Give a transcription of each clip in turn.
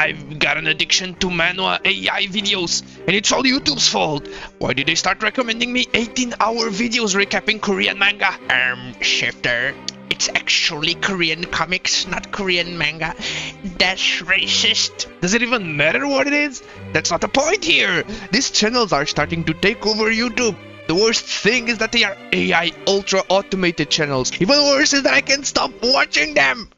I've got an addiction to Manhwa AI videos, and it's all YouTube's fault. Why did they start recommending me 18-hour videos recapping Korean manga? Shifter, it's actually Korean comics, not Korean manga. That's racist. Does it even matter what it is? That's not the point here. These channels are starting to take over YouTube. The worst thing is that they are AI ultra automated channels. Even worse is that I can't stop watching them.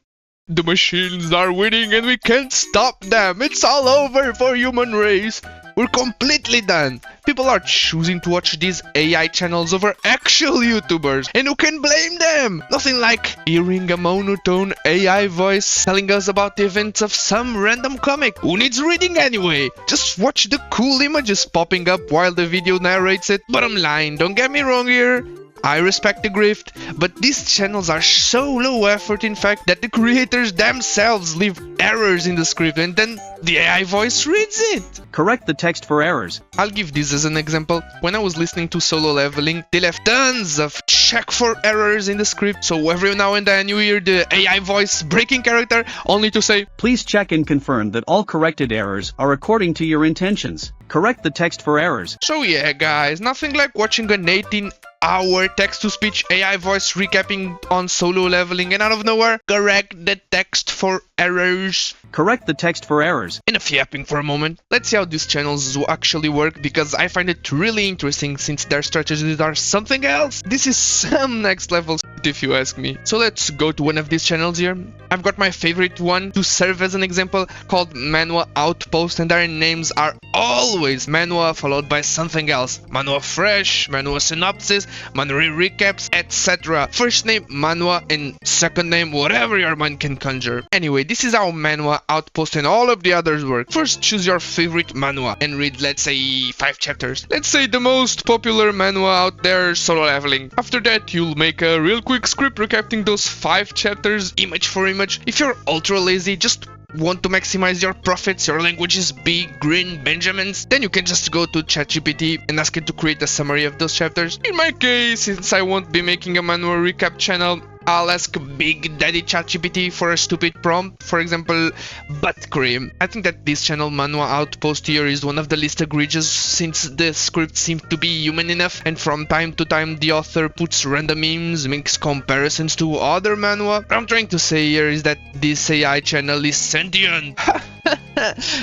The machines are winning and we can't stop them. It's all over for human race. We're completely done. People are choosing to watch these AI channels over actual YouTubers. And who can blame them? Nothing like hearing a monotone AI voice telling us about the events of some random comic. Who needs reading anyway? Just watch the cool images popping up while the video narrates it. Bottom line, don't get me wrong here. I respect the grift, but these channels are so low effort in fact that the creators themselves leave errors in the script and then the AI voice reads it. Correct the text for errors. I'll give this as an example. When I was listening to Solo Leveling, they left tons of check for errors in the script, so every now and then you hear the AI voice breaking character only to say, Please check and confirm that all corrected errors are according to your intentions. Correct the text for errors. So yeah guys, nothing like watching an 18-hour text-to-speech AI voice recapping on Solo Leveling and out of nowhere, correct the text for errors. Correct the text for errors. Enough yapping for a moment. Let's see how these channels actually work because I find it really interesting since their strategies are something else. This is some next level shit if you ask me. So let's go to one of these channels here. I've got my favorite one to serve as an example called Manhwa Outpost, and their names are always Manhwa followed by something else. Manhwa Fresh, Manhwa Synopsis, Manhwa Recaps, etc. First name Manhwa and second name whatever your mind can conjure. Anyway, this is how Manhwa Outpost and all of the others work. First, choose your favorite manhwa and read, let's say, 5 chapters. Let's say the most popular manhwa out there, Solo Leveling. After that, you'll make a real quick script recapping those 5 chapters, image for image. If you're ultra lazy, just want to maximize your profits, your language is big, green, Benjamins, then you can just go to ChatGPT and ask it to create a summary of those chapters. In my case, since I won't be making a Manhwa recap channel, I'll ask Big Daddy ChatGPT for a stupid prompt, for example, butt cream. I think that this channel Manhwa Outpost here is one of the least egregious since the script seems to be human enough and from time to time the author puts random memes, makes comparisons to other manhwa. What I'm trying to say here is that this AI channel is sentient.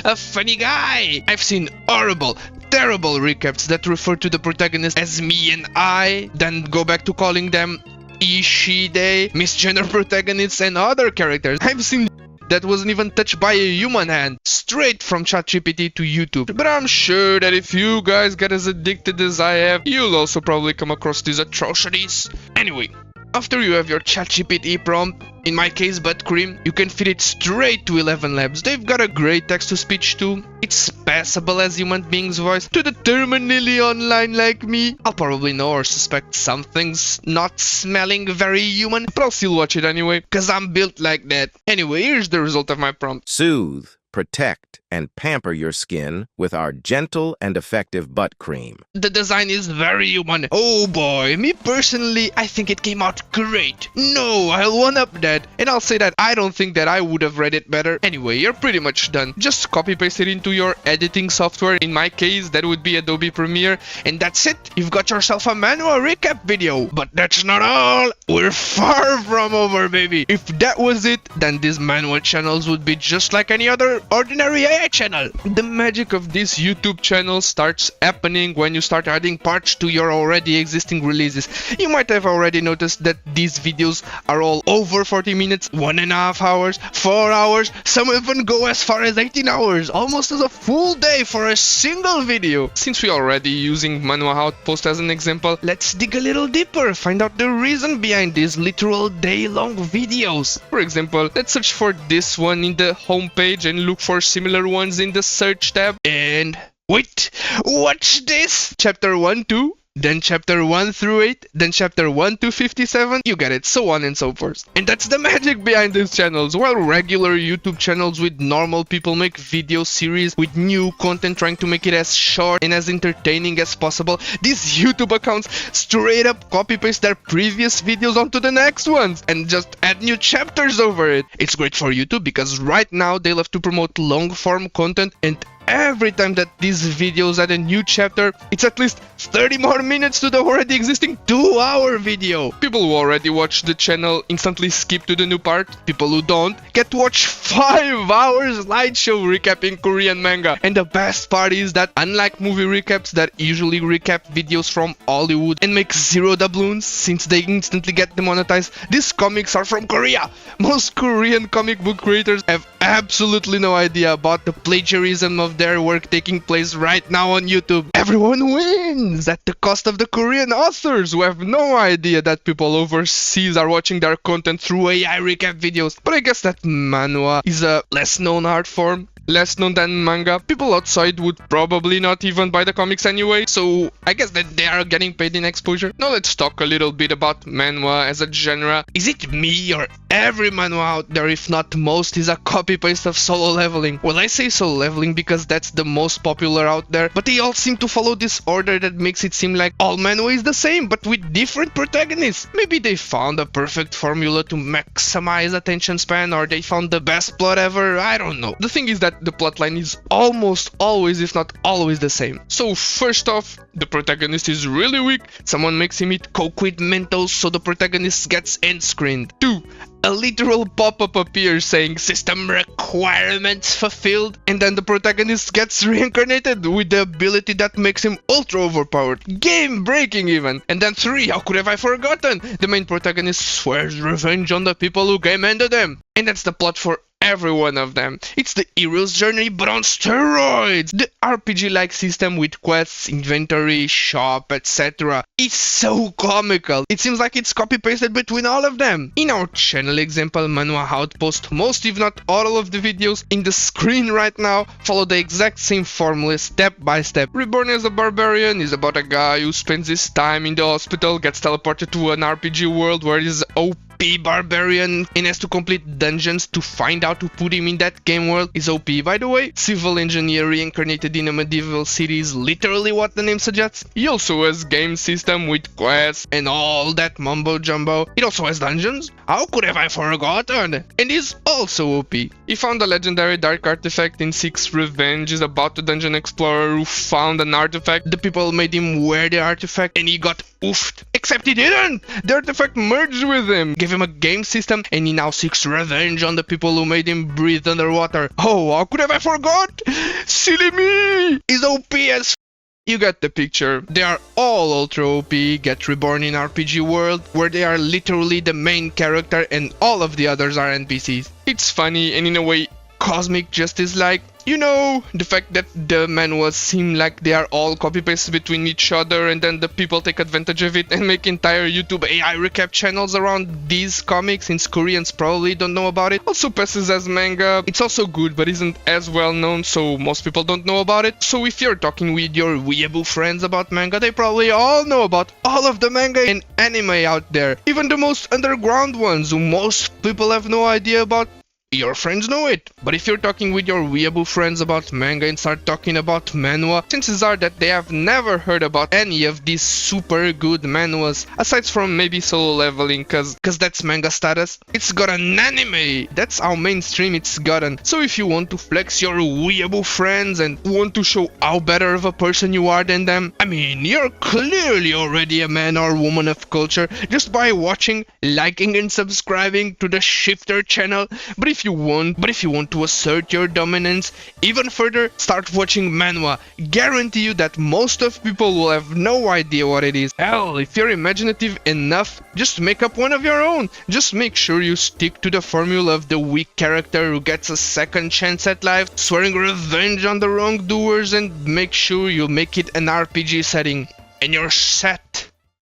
A funny guy. I've seen horrible, terrible recaps that refer to the protagonist as me and I, then go back to calling them he, she, they, misgender protagonists and other characters. I've seen that wasn't even touched by a human hand, straight from ChatGPT to YouTube. But I'm sure that if you guys get as addicted as I have, you'll also probably come across these atrocities. Anyway, after you have your ChatGPT prompt, in my case butt cream, you can feed it straight to 11 Labs. They've got a great text-to-speech too. It's passable as human being's voice to the terminally online like me. I'll probably know or suspect something's not smelling very human, but I'll still watch it anyway, cause I'm built like that. Anyway, here's the result of my prompt. Soothe, protect, and pamper your skin with our gentle and effective butt cream. The design is very human. Oh boy, me personally, I think it came out great. No, I'll one-up that, and I'll say that I don't think that I would have read it better. Anyway, you're pretty much done. Just copy-paste it into your editing software. In my case, that would be Adobe Premiere, and that's it. You've got yourself a Manhwa recap video. But that's not all. We're far from over, baby. If that was it, then these Manhwa channels would be just like any other ordinary AI channel. The magic of this YouTube channel starts happening when you start adding parts to your already existing releases. You might have already noticed that these videos are all over 40 minutes, 1.5 hours, 4 hours, some even go as far as 18 hours, almost as a full day for a single video. Since we're already using Manhwa Outpost as an example, let's dig a little deeper, find out the reason behind these literal day-long videos. For example, let's search for this one in the homepage and look for similar ones in the search tab. And wait, watch this! Chapter 1 2. then chapter 1 through 8, then chapter 1 to 57, you get it, so on and so forth. And that's the magic behind these channels. While regular YouTube channels with normal people make video series with new content trying to make it as short and as entertaining as possible, these YouTube accounts straight up copy paste their previous videos onto the next ones and just add new chapters over it. It's great for YouTube because right now they love to promote long form content, and every time that these videos add a new chapter, it's at least 30 more minutes to the already existing 2-hour video. People who already watch the channel instantly skip to the new part. People who don't get to watch 5 hours slideshow recapping Korean manga. And the best part is that unlike movie recaps that usually recap videos from Hollywood and make zero doubloons since they instantly get demonetized, these comics are from Korea. Most Korean comic book creators have absolutely no idea about the plagiarism of their work taking place right now on YouTube. Everyone wins at the cost of the Korean authors who have no idea that people overseas are watching their content through AI recap videos. But I guess that manhwa is a less known art form. Less known than manga. People outside would probably not even buy the comics anyway, so I guess that they are getting paid in exposure. Now let's talk a little bit about manhwa as a genre. Is it me or every manhwa out there, if not most, is a copy-paste of Solo Leveling? Well, I say Solo Leveling because that's the most popular out there, but they all seem to follow this order that makes it seem like all manhwa is the same, but with different protagonists. Maybe they found a perfect formula to maximize attention span, or they found the best plot ever, I don't know. The thing is that the plotline is almost always, if not always, the same. So first off, the protagonist is really weak. Someone makes him eat coke with Mentos, so the protagonist gets end screened. 2. A literal pop-up appears saying system requirements fulfilled, and then the protagonist gets reincarnated with the ability that makes him ultra overpowered, game breaking even. And then 3, how could have I forgotten? The main protagonist swears revenge on the people who game ended them. And that's the plot for every one of them. It's the hero's journey but on steroids. The RPG-like system with quests, inventory, shop, etc. is so comical. It seems like it's copy-pasted between all of them. In our channel example, Manhwa Outpost, most if not all of the videos in the screen right now follow the exact same formula step by step. Reborn as a Barbarian is about a guy who spends his time in the hospital, gets teleported to an RPG world where he's OP barbarian and has to complete dungeons to find out who put him in that game world. Is OP, by the way. Civil engineer reincarnated in a medieval city is literally what the name suggests. He also has game system with quests and all that mumbo jumbo. It also has dungeons. How could have I forgotten? And is also OP. He found a legendary dark artifact in 6 Revenge is about the dungeon explorer who found an artifact. The people made him wear the artifact and he got oofed. Except he didn't! The artifact merged with him, gave him a game system, and he now seeks revenge on the people who made him breathe underwater. Oh, how could have I forgot? Silly me! He's OP as you get the picture. They are all ultra OP, get reborn in RPG world, where they are literally the main character and all of the others are NPCs. It's funny and in a way cosmic justice like. You know, the fact that the manhwas seem like they are all copy-pasted between each other and then the people take advantage of it and make entire YouTube AI recap channels around these comics since Koreans probably don't know about it. Also passes as manga. It's also good but isn't as well known, so most people don't know about it. So if you're talking with your weeaboo friends about manga, they probably all know about all of the manga and anime out there. Even the most underground ones who most people have no idea about. Your friends know it. But if you're talking with your weeaboo friends about manga and start talking about manhwa, chances are that they have never heard about any of these super good manhwas, aside from maybe Solo Leveling, cause that's manga status. It's got an anime. That's how mainstream it's gotten. So if you want to flex your weeaboo friends and want to show how better of a person you are than them, I mean, you're clearly already a man or woman of culture just by watching, liking and subscribing to the Shifter channel. But if you want to assert your dominance even further, start watching manhwa. Guarantee you that most of people will have no idea what it is. Hell, if you're imaginative enough, just make up one of your own. Just make sure you stick to the formula of the weak character who gets a second chance at life, swearing revenge on the wrongdoers, and make sure you make it an RPG setting. And you're set.